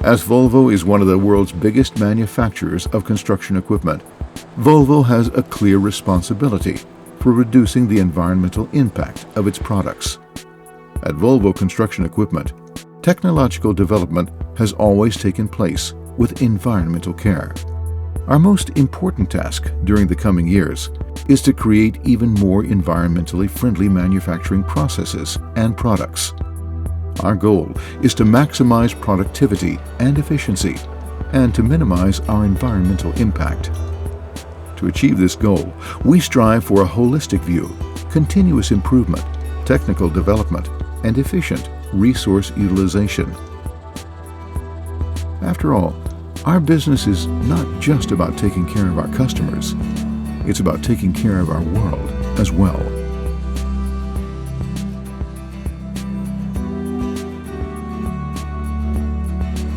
As Volvo is one of the world's biggest manufacturers of construction equipment, Volvo has a clear responsibility for reducing the environmental impact of its products. At Volvo Construction Equipment, technological development has always taken place with environmental care. Our most important task during the coming years is to create even more environmentally friendly manufacturing processes and products. Our goal is to maximize productivity and efficiency and to minimize our environmental impact. To achieve this goal, we strive for a holistic view, continuous improvement, technical development, and efficient resource utilization. After all, our business is not just about taking care of our customers, it's about taking care of our world as well.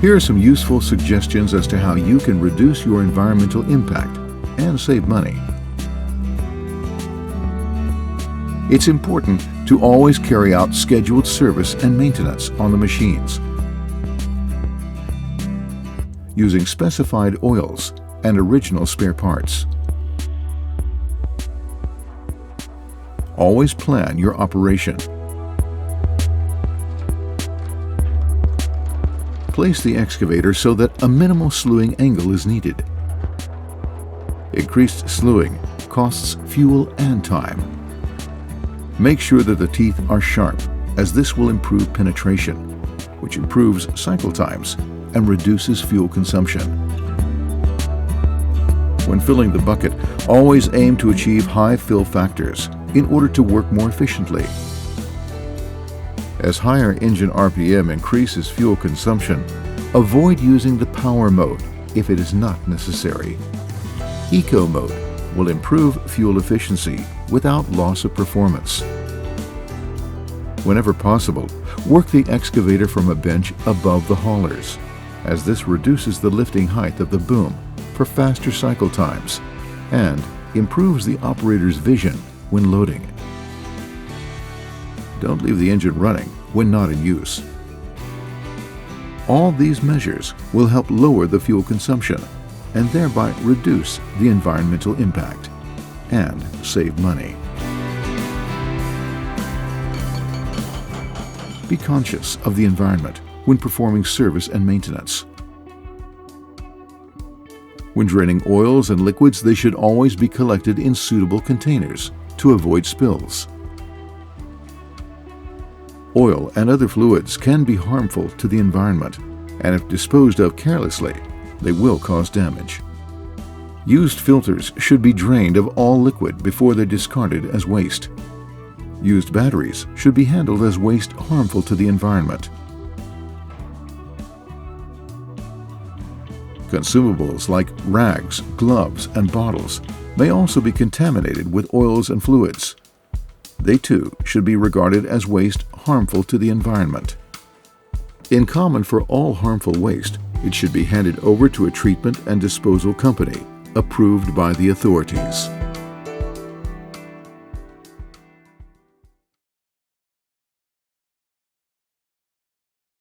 Here are some useful suggestions as to how you can reduce your environmental impact and save money. It's important to always carry out scheduled service and maintenance on the machines, using specified oils and original spare parts. Always plan your operation. Place the excavator so that a minimal slewing angle is needed. Increased slewing costs fuel and time. Make sure that the teeth are sharp, as this will improve penetration, which improves cycle times and reduces fuel consumption. When filling the bucket, always aim to achieve high fill factors in order to work more efficiently. As higher engine RPM increases fuel consumption, avoid using the power mode if it is not necessary. Eco mode will improve fuel efficiency without loss of performance. Whenever possible, work the excavator from a bench above the haulers, as this reduces the lifting height of the boom for faster cycle times and improves the operator's vision when loading. Don't leave the engine running when not in use. All these measures will help lower the fuel consumption and thereby reduce the environmental impact and save money. Be conscious of the environment when performing service and maintenance. When draining oils and liquids, they should always be collected in suitable containers to avoid spills. Oil and other fluids can be harmful to the environment, and if disposed of carelessly, they will cause damage. Used filters should be drained of all liquid before they're discarded as waste. Used batteries should be handled as waste harmful to the environment. Consumables like rags, gloves, and bottles may also be contaminated with oils and fluids. They too should be regarded as waste harmful to the environment. In common for all harmful waste, it should be handed over to a treatment and disposal company approved by the authorities.